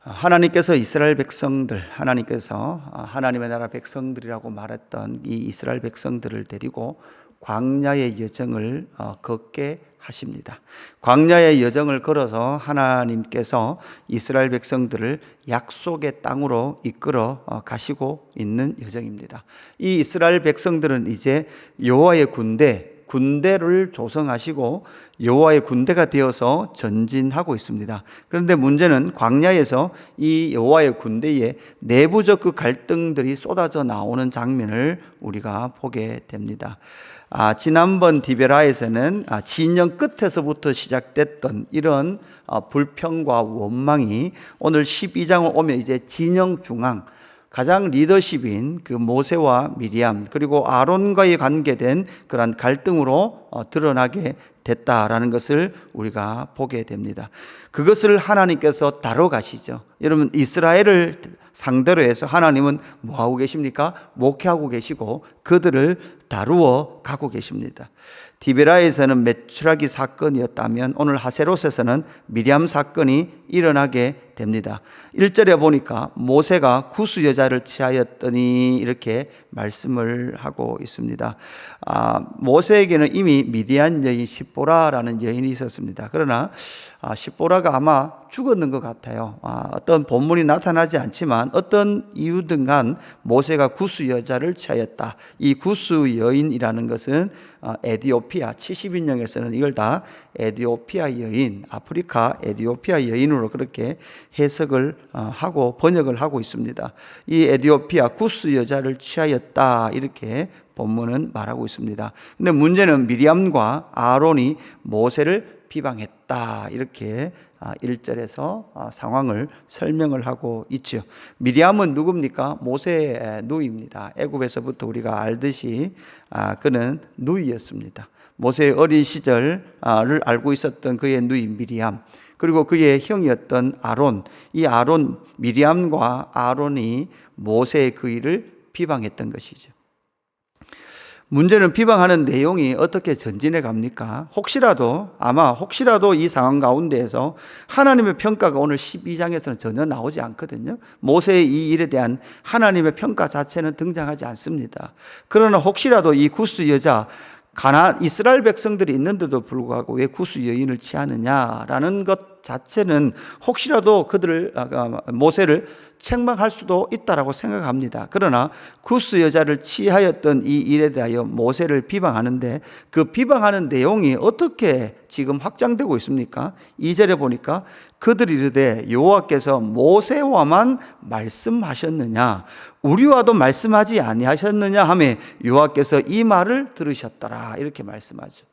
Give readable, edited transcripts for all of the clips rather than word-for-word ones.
하나님께서 이스라엘 백성들, 하나님께서 하나님의 나라 백성들이라고 말했던 이 이스라엘 백성들을 데리고 광야의 여정을 걷게 하십니다. 광야의 여정을 걸어서 하나님께서 이스라엘 백성들을 약속의 땅으로 이끌어 가시고 있는 여정입니다. 이 이스라엘 백성들은 이제 여호와의 군대를 조성하시고 여호와의 군대가 되어서 전진하고 있습니다. 그런데 문제는 광야에서 이 여호와의 군대에 내부적 그 갈등들이 쏟아져 나오는 장면을 우리가 보게 됩니다. 지난번 디베라에서는 진영 끝에서부터 시작됐던 이런 불평과 원망이 오늘 12장을 오면 이제 진영 중앙, 가장 리더십인 그 모세와 미리암 그리고 아론과의 관계된 그러한 갈등으로 드러나게 됐다라는 것을 우리가 보게 됩니다. 그것을 하나님께서 다뤄가시죠. 여러분, 이스라엘을 상대로 해서 하나님은 뭐하고 계십니까? 목회하고 계시고 그들을 다루어 가고 계십니다. 디베라에서는 메추라기 사건이었다면 오늘 하세롯에서는 미리암 사건이 일어나게 됩니다. 1절에 보니까 모세가 구스 여자를 취하였더니 이렇게 말씀을 하고 있습니다. 모세에게는 이미 미디안 여인 십보라라는 여인이 있었습니다. 그러나 십보라가 아마 죽었는 것 같아요. 어떤 본문이 나타나지 않지만 어떤 이유든 간 모세가 구스 여자를 취하였다. 이 구스 여인이라는 것은 에디오피아 70인령에서는 이걸 다 에디오피아 여인, 아프리카 에디오피아 여인으로 그렇게 해석을 하고 번역을 하고 있습니다. 이 에디오피아 구스 여자를 취하였다 이렇게 본문은 말하고 있습니다. 근데 문제는 미리암과 아론이 모세를 비방했다 이렇게 1절에서 상황을 설명을 하고 있죠. 미리암은 누굽니까? 모세의 누이입니다. 애굽에서부터 우리가 알듯이 그는 누이였습니다. 모세의 어린 시절을 알고 있었던 그의 누이 미리암, 그리고 그의 형이었던 아론, 이 아론, 미리암과 아론이 모세의 그 일을 비방했던 것이죠. 문제는 비방하는 내용이 어떻게 전진해 갑니까? 혹시라도 이 상황 가운데에서 하나님의 평가가 오늘 12장에서는 전혀 나오지 않거든요. 모세의 이 일에 대한 하나님의 평가 자체는 등장하지 않습니다. 그러나 혹시라도 이 구스 여자, 이스라엘 백성들이 있는데도 불구하고 왜 구스 여인을 취하느냐라는 것 자체는 혹시라도 모세를 책망할 수도 있다라고 생각합니다. 그러나 구스 여자를 취하였던 이 일에 대하여 모세를 비방하는데 그 비방하는 내용이 어떻게 지금 확장되고 있습니까? 2절에 보니까 그들이 이르되 여호와께서 모세와만 말씀하셨느냐 우리와도 말씀하지 아니하셨느냐 하매 여호와께서 이 말을 들으셨더라 이렇게 말씀하죠.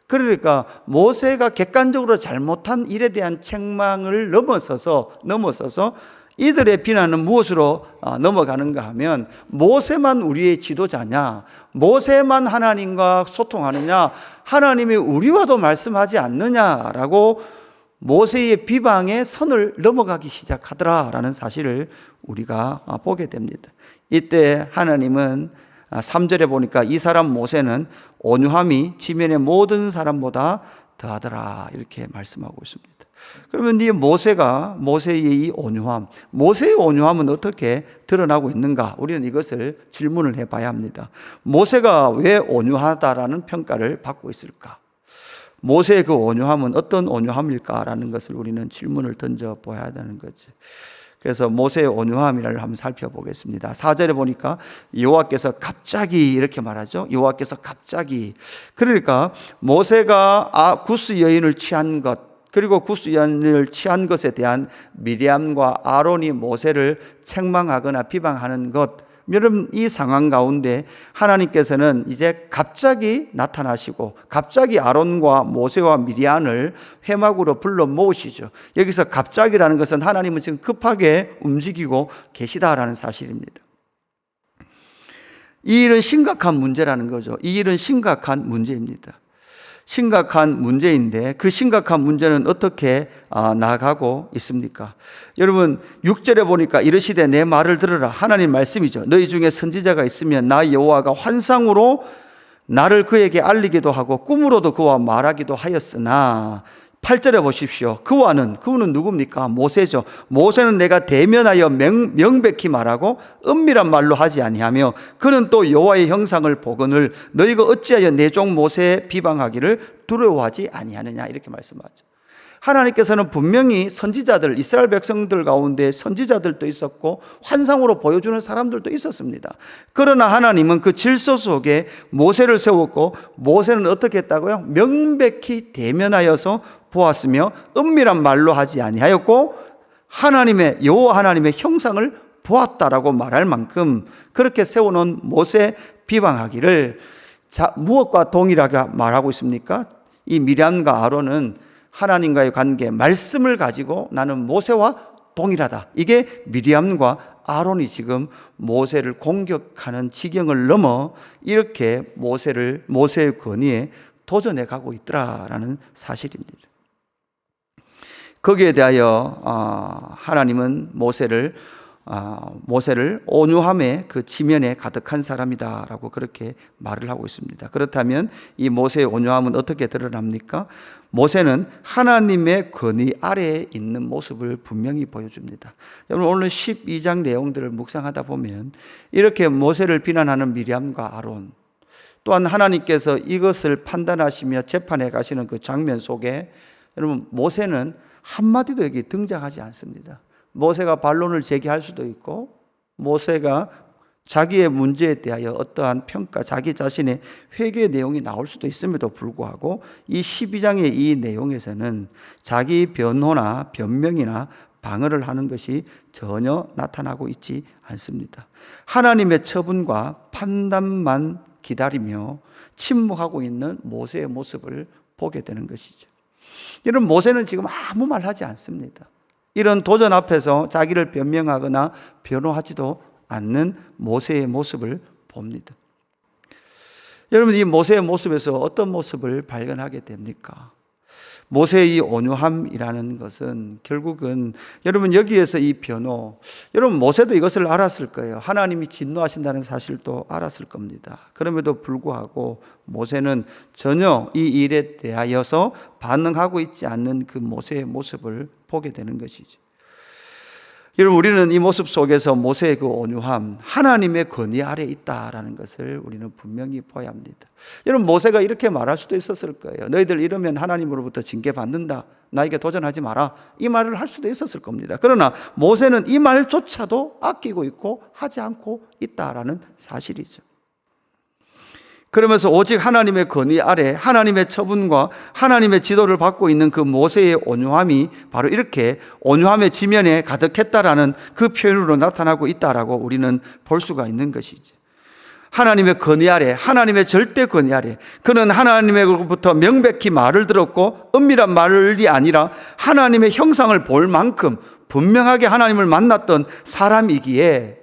그러니까 모세가 객관적으로 잘못한 일에 대한 책망을 넘어서서 이들의 비난은 무엇으로 넘어가는가 하면 모세만 우리의 지도자냐, 모세만 하나님과 소통하느냐, 하나님이 우리와도 말씀하지 않느냐라고 모세의 비방의 선을 넘어가기 시작하더라라는 사실을 우리가 보게 됩니다. 이때 하나님은 3절에 보니까 이 사람 모세는 온유함이 지면의 모든 사람보다 더하더라 이렇게 말씀하고 있습니다. 그러면 이 모세의 이 온유함, 모세의 온유함은 어떻게 드러나고 있는가? 우리는 이것을 질문을 해봐야 합니다. 모세가 왜 온유하다라는 평가를 받고 있을까? 모세의 그 온유함은 어떤 온유함일까라는 것을 우리는 질문을 던져봐야 하는 거죠. 그래서 모세의 온유함이라를 한번 살펴보겠습니다. 4절에 보니까 여호와께서 갑자기 이렇게 말하죠. 여호와께서 갑자기. 그러니까 모세가 구스 여인을 취한 것, 그리고 구스 여인을 취한 것에 대한 미리암과 아론이 모세를 책망하거나 비방하는 것, 여러분 이 상황 가운데 하나님께서는 이제 갑자기 나타나시고 갑자기 아론과 모세와 미리암을 회막으로 불러 모으시죠. 여기서 갑자기라는 것은 하나님은 지금 급하게 움직이고 계시다라는 사실입니다. 이 일은 심각한 문제라는 거죠. 이 일은 심각한 문제입니다. 심각한 문제인데 그 심각한 문제는 어떻게 나아가고 있습니까? 여러분 6절에 보니까 이르시되 내 말을 들으라. 하나님 말씀이죠. 너희 중에 선지자가 있으면 나 여호와가 환상으로 나를 그에게 알리기도 하고 꿈으로도 그와 말하기도 하였으나 8절에 보십시오. 그는 누굽니까? 모세죠. 모세는 내가 대면하여 명백히 말하고 은밀한 말로 하지 아니하며 그는 또 여호와의 형상을 보거늘 너희가 어찌하여 내 종 모세 비방하기를 두려워하지 아니하느냐, 이렇게 말씀하죠. 하나님께서는 분명히 선지자들, 이스라엘 백성들 가운데 선지자들도 있었고 환상으로 보여주는 사람들도 있었습니다. 그러나 하나님은 그 질서 속에 모세를 세웠고, 모세는 어떻게 했다고요? 명백히 대면하여서 보았으며 은밀한 말로 하지 아니하였고 여호와 하나님의 형상을 보았다라고 말할 만큼 그렇게 세워놓은 모세 비방하기를 무엇과 동일하게 말하고 있습니까? 이 미리암과 아론은 하나님과의 관계, 말씀을 가지고 나는 모세와 동일하다. 이게 미리암과 아론이 지금 모세를 공격하는 지경을 넘어 이렇게 모세의 권위에 도전해 가고 있더라라는 사실입니다. 거기에 대하여 하나님은 모세를 온유함의 그 지면에 가득한 사람이다라고 그렇게 말을 하고 있습니다. 그렇다면 이 모세의 온유함은 어떻게 드러납니까? 모세는 하나님의 권위 아래에 있는 모습을 분명히 보여줍니다. 여러분, 오늘 12장 내용들을 묵상하다 보면 이렇게 모세를 비난하는 미리암과 아론, 또한 하나님께서 이것을 판단하시며 재판해 가시는 그 장면 속에 여러분, 모세는 한마디도 여기 등장하지 않습니다. 모세가 반론을 제기할 수도 있고, 모세가 자기의 문제에 대하여 어떠한 평가, 자기 자신의 회개의 내용이 나올 수도 있음에도 불구하고 이 12장의 이 내용에서는 자기 변호나 변명이나 방어를 하는 것이 전혀 나타나고 있지 않습니다. 하나님의 처분과 판단만 기다리며 침묵하고 있는 모세의 모습을 보게 되는 것이죠. 이런 모세는 지금 아무 말 하지 않습니다. 이런 도전 앞에서 자기를 변명하거나 변호하지도 않는 모세의 모습을 봅니다. 여러분, 이 모세의 모습에서 어떤 모습을 발견하게 됩니까? 모세의 이 온유함이라는 것은 결국은 여러분 여기에서 이 변호, 여러분 모세도 이것을 알았을 거예요. 하나님이 진노하신다는 사실도 알았을 겁니다. 그럼에도 불구하고 모세는 전혀 이 일에 대하여서 반응하고 있지 않는 그 모세의 모습을 보게 되는 것이죠. 여러분, 우리는 이 모습 속에서 모세의 그 온유함, 하나님의 권위 아래 있다라는 것을 우리는 분명히 봐야 합니다. 여러분, 모세가 이렇게 말할 수도 있었을 거예요. 너희들 이러면 하나님으로부터 징계받는다, 나에게 도전하지 마라, 이 말을 할 수도 있었을 겁니다. 그러나 모세는 이 말조차도 아끼고 있고 하지 않고 있다라는 사실이죠. 그러면서 오직 하나님의 권위 아래 하나님의 처분과 하나님의 지도를 받고 있는 그 모세의 온유함이 바로 이렇게 온유함의 지면에 가득했다라는 그 표현으로 나타나고 있다라고 우리는 볼 수가 있는 것이죠. 하나님의 권위 아래, 하나님의 절대 권위 아래, 그는 하나님으로부터 명백히 말을 들었고 은밀한 말이 아니라 하나님의 형상을 볼 만큼 분명하게 하나님을 만났던 사람이기에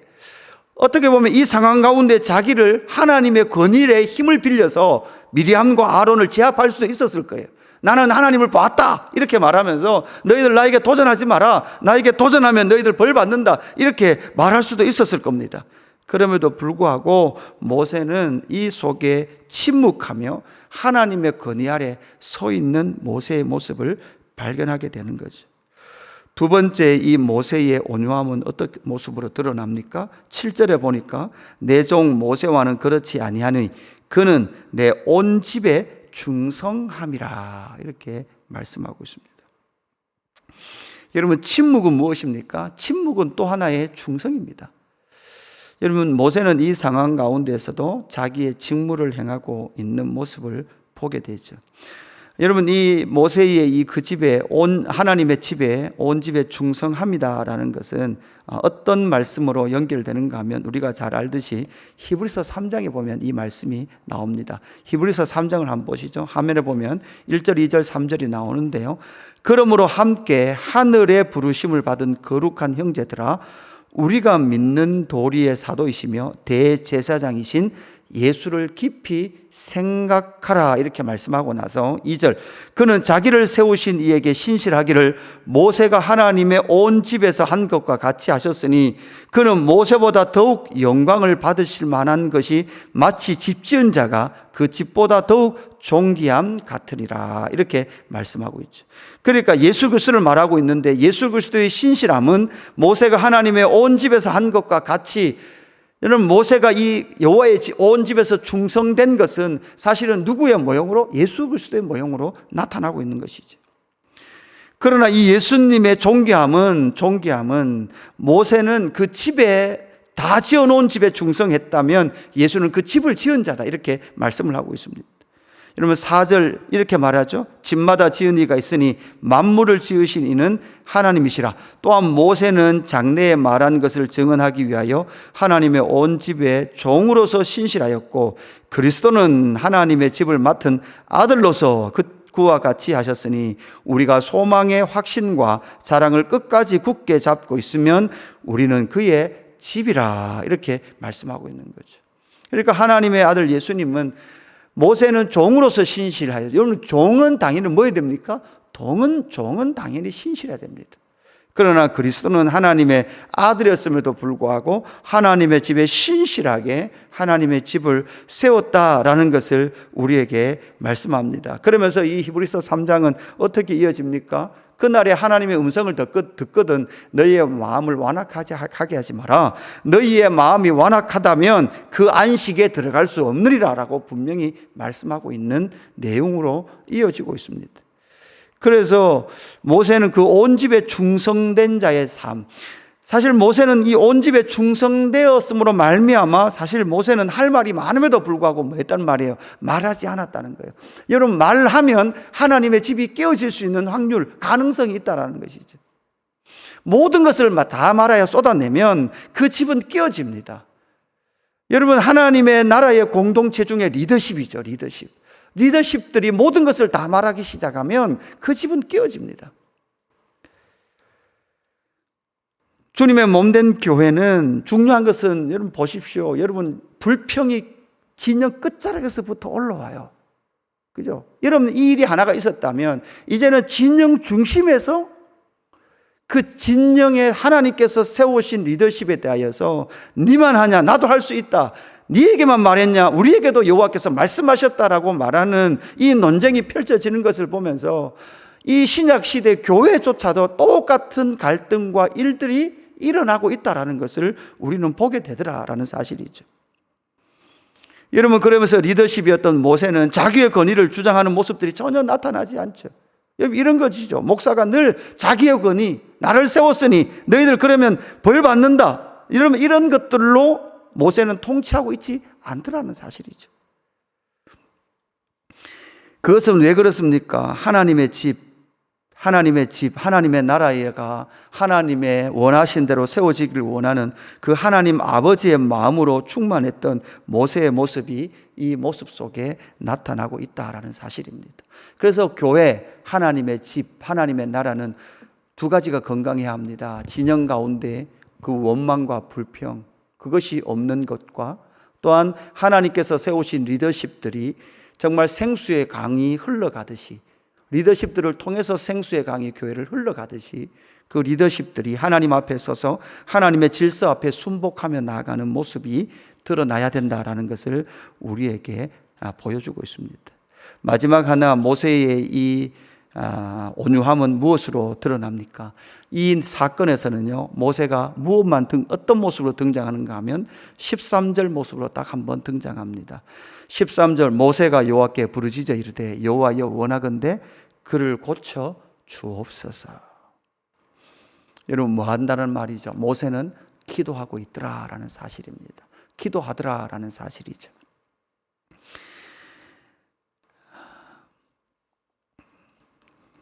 어떻게 보면 이 상황 가운데 자기를 하나님의 권위의 힘을 빌려서 미리암과 아론을 제압할 수도 있었을 거예요. 나는 하나님을 봤다 이렇게 말하면서 너희들 나에게 도전하지 마라, 나에게 도전하면 너희들 벌 받는다, 이렇게 말할 수도 있었을 겁니다. 그럼에도 불구하고 모세는 이 속에 침묵하며 하나님의 권위 아래 서 있는 모세의 모습을 발견하게 되는 거죠. 두 번째, 이 모세의 온유함은 어떤 모습으로 드러납니까? 7절에 보니까 내 종 모세와는 그렇지 아니하니 그는 내 온 집에 충성함이라, 이렇게 말씀하고 있습니다. 여러분, 침묵은 무엇입니까? 침묵은 또 하나의 충성입니다. 여러분, 모세는 이 상황 가운데서도 자기의 직무를 행하고 있는 모습을 보게 되죠. 여러분, 이 모세의 이 그 집에 하나님의 집에 온 집에 충성합니다라는 것은 어떤 말씀으로 연결되는가 하면 우리가 잘 알듯이 히브리서 3장에 보면 이 말씀이 나옵니다. 히브리서 3장을 한번 보시죠. 화면에 보면 1절, 2절, 3절이 나오는데요. 그러므로 함께 하늘의 부르심을 받은 거룩한 형제들아, 우리가 믿는 도리의 사도이시며 대제사장이신 예수를 깊이 생각하라 이렇게 말씀하고 나서 2절, 그는 자기를 세우신 이에게 신실하기를 모세가 하나님의 온 집에서 한 것과 같이 하셨으니 그는 모세보다 더욱 영광을 받으실 만한 것이 마치 집 지은 자가 그 집보다 더욱 존귀함 같으리라 이렇게 말씀하고 있죠. 그러니까 예수 그리스도를 말하고 있는데 예수 그리스도의 신실함은 모세가 하나님의 온 집에서 한 것과 같이, 여러분 모세가 이 여호와의 온 집에서 충성된 것은 사실은 누구의 모형으로? 예수 그리스도의 모형으로 나타나고 있는 것이죠. 그러나 이 예수님의 존귀함은 모세는 그 집에 다 지어놓은 집에 충성했다면 예수는 그 집을 지은 자다 이렇게 말씀을 하고 있습니다. 여러분 4절 이렇게 말하죠. 집마다 지은 이가 있으니 만물을 지으신 이는 하나님이시라. 또한 모세는 장래에 말한 것을 증언하기 위하여 하나님의 온 집에 종으로서 신실하였고 그리스도는 하나님의 집을 맡은 아들로서 그와 같이 하셨으니 우리가 소망의 확신과 자랑을 끝까지 굳게 잡고 있으면 우리는 그의 집이라 이렇게 말씀하고 있는 거죠. 그러니까 하나님의 아들 예수님은 모세는 종으로서 신실하여, 여러분 종은 당연히 뭐 해야 됩니까? 종은 당연히 신실해야 됩니다. 그러나 그리스도는 하나님의 아들이었음에도 불구하고 하나님의 집에 신실하게 하나님의 집을 세웠다라는 것을 우리에게 말씀합니다. 그러면서 이 히브리서 3장은 어떻게 이어집니까? 그날에 하나님의 음성을 듣거든 너희의 마음을 완악하게 하지 마라. 너희의 마음이 완악하다면 그 안식에 들어갈 수 없느니라 라고 분명히 말씀하고 있는 내용으로 이어지고 있습니다. 그래서 모세는 그 온 집에 충성된 자의 삶, 사실 모세는 이 온 집에 충성되었으므로 말미암아 사실 모세는 할 말이 많음에도 불구하고 뭐 했단 말이에요? 말하지 않았다는 거예요. 여러분 말하면 하나님의 집이 깨어질 수 있는 확률, 가능성이 있다는 것이죠. 모든 것을 다 말하여 쏟아내면 그 집은 깨어집니다. 여러분 하나님의 나라의 공동체 중에 리더십이죠. 리더십들이 모든 것을 다 말하기 시작하면 그 집은 깨어집니다. 주님의 몸된 교회는 중요한 것은 여러분 보십시오. 여러분 불평이 진영 끝자락에서부터 올라와요. 그죠? 여러분 이 일이 하나가 있었다면 이제는 진영 중심에서 그 진영에 하나님께서 세우신 리더십에 대하여서 니만 하냐? 나도 할 수 있다. 니에게만 말했냐? 우리에게도 여호와께서 말씀하셨다라고 말하는 이 논쟁이 펼쳐지는 것을 보면서 이 신약 시대 교회조차도 똑같은 갈등과 일들이 일어나고 있다라는 것을 우리는 보게 되더라라는 사실이죠. 여러분 그러면서 리더십이었던 모세는 자기의 권위를 주장하는 모습들이 전혀 나타나지 않죠. 이런 것이죠. 목사가 늘 자기의 권위, 나를 세웠으니 너희들 그러면 벌 받는다. 이런 것들로 모세는 통치하고 있지 않더라는 사실이죠. 그것은 왜 그렇습니까? 하나님의 집, 하나님의 나라가 하나님의 원하신 대로 세워지기를 원하는 그 하나님 아버지의 마음으로 충만했던 모세의 모습이 이 모습 속에 나타나고 있다라는 사실입니다. 그래서 교회, 하나님의 집, 하나님의 나라는 두 가지가 건강해야 합니다. 진영 가운데 그 원망과 불평, 그것이 없는 것과 또한 하나님께서 세우신 리더십들이 정말 생수의 강이 흘러가듯이, 리더십들을 통해서 생수의 강이 교회를 흘러가듯이 그 리더십들이 하나님 앞에 서서 하나님의 질서 앞에 순복하며 나아가는 모습이 드러나야 된다라는 것을 우리에게 보여주고 있습니다. 마지막 하나, 모세의 이 온유함은 무엇으로 드러납니까? 이 사건에서는요, 모세가 어떤 모습으로 등장하는가 하면 13절 모습으로 딱 한번 등장합니다. 13절, 모세가 여호와께 부르짖어 이르되 여호와여 원하건대 그를 고쳐 주옵소서. 여러분 뭐 한다는 말이죠? 모세는 기도하고 있더라라는 사실입니다. 기도하더라라는 사실이죠.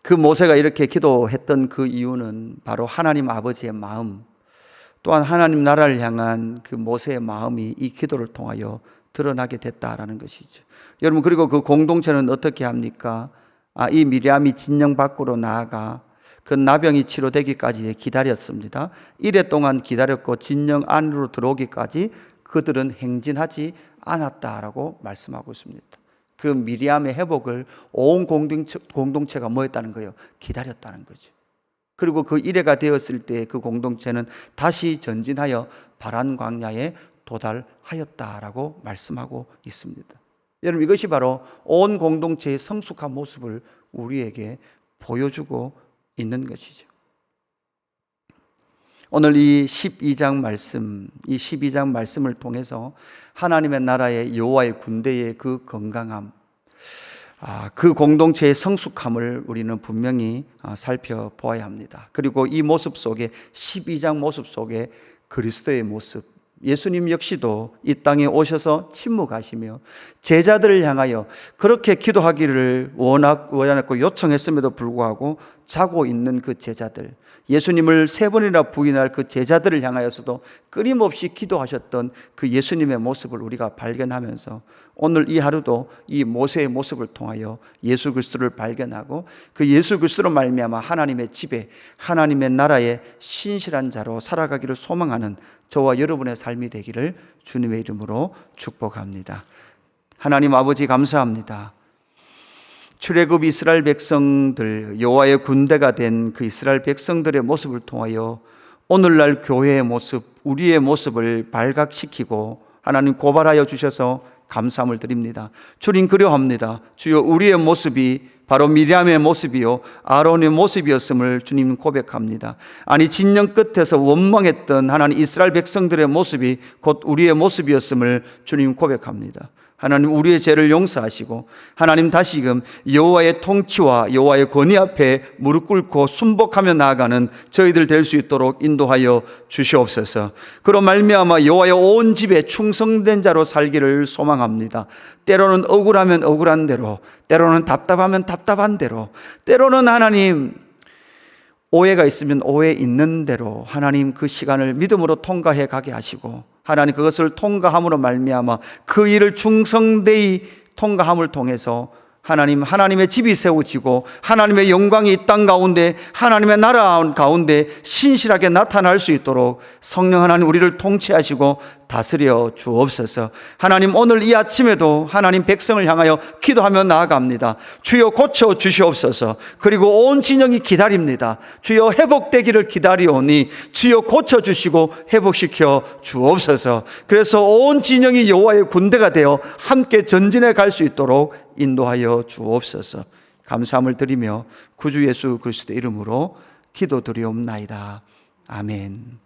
그 모세가 이렇게 기도했던 그 이유는 바로 하나님 아버지의 마음, 또한 하나님 나라를 향한 그 모세의 마음이 이 기도를 통하여 드러나게 됐다라는 것이죠. 여러분 그리고 그 공동체는 어떻게 합니까? 이 미리암이 진영 밖으로 나아가 그 나병이 치료되기까지 기다렸습니다. 이래 동안 기다렸고 진영 안으로 들어오기까지 그들은 행진하지 않았다라고 말씀하고 있습니다. 그 미리암의 회복을 온 공동체가 뭐 했다는 거예요? 기다렸다는 거죠. 그리고 그 이래가 되었을 때 그 공동체는 다시 전진하여 바란 광야에 도달하였다라고 말씀하고 있습니다. 여러분, 이것이 바로 온 공동체의 성숙한 모습을 우리에게 보여주고 있는 것이죠. 오늘 이 12장 말씀을 통해서 하나님의 나라의 여호와의 군대의 그 건강함, 그 공동체의 성숙함을 우리는 분명히 살펴보아야 합니다. 그리고 이 모습 속에 12장 모습 속에 그리스도의 모습, 예수님 역시도 이 땅에 오셔서 침묵하시며 제자들을 향하여 그렇게 기도하기를 원했고 요청했음에도 불구하고 자고 있는 그 제자들, 예수님을 3번이나 부인할 그 제자들을 향하여서도 끊임없이 기도하셨던 그 예수님의 모습을 우리가 발견하면서 오늘 이 하루도 이 모세의 모습을 통하여 예수 그리스도를 발견하고 그 예수 그리스도로 말미암아 하나님의 집에, 하나님의 나라에 신실한 자로 살아가기를 소망하는 저와 여러분의 삶이 되기를 주님의 이름으로 축복합니다. 하나님 아버지, 감사합니다. 출애굽 이스라엘 백성들, 여호와의 군대가 된 그 이스라엘 백성들의 모습을 통하여 오늘날 교회의 모습, 우리의 모습을 발각시키고 하나님 고발하여 주셔서 감사함을 드립니다. 주님, 그려합니다. 주여, 우리의 모습이 바로 미리암의 모습이요 아론의 모습이었음을 주님 고백합니다. 아니, 진영 끝에서 원망했던 하나님 이스라엘 백성들의 모습이 곧 우리의 모습이었음을 주님 고백합니다. 하나님, 우리의 죄를 용서하시고 하나님 다시금 여호와의 통치와 여호와의 권위 앞에 무릎 꿇고 순복하며 나아가는 저희들 될 수 있도록 인도하여 주시옵소서. 그로 말미암아 여호와의 온 집에 충성된 자로 살기를 소망합니다. 때로는 억울하면 억울한 대로, 때로는 답답하면 답답한 대로, 때로는 하나님 오해가 있으면 오해 있는 대로 하나님 그 시간을 믿음으로 통과해 가게 하시고 하나님 그것을 통과함으로 말미암아 그 일을 충성되이 통과함을 통해서 하나님의 집이 세워지고 하나님의 영광이 이 땅 가운데, 하나님의 나라 가운데 신실하게 나타날 수 있도록 성령 하나님 우리를 통치하시고 다스려 주옵소서. 하나님, 오늘 이 아침에도 하나님 백성을 향하여 기도하며 나아갑니다. 주여, 고쳐 주시옵소서. 그리고 온 진영이 기다립니다. 주여, 회복되기를 기다리오니 주여 고쳐 주시고 회복시켜 주옵소서. 그래서 온 진영이 여호와의 군대가 되어 함께 전진해 갈 수 있도록 인도하여 주옵소서. 감사함을 드리며 구주 예수 그리스도의 이름으로 기도드리옵나이다. 아멘.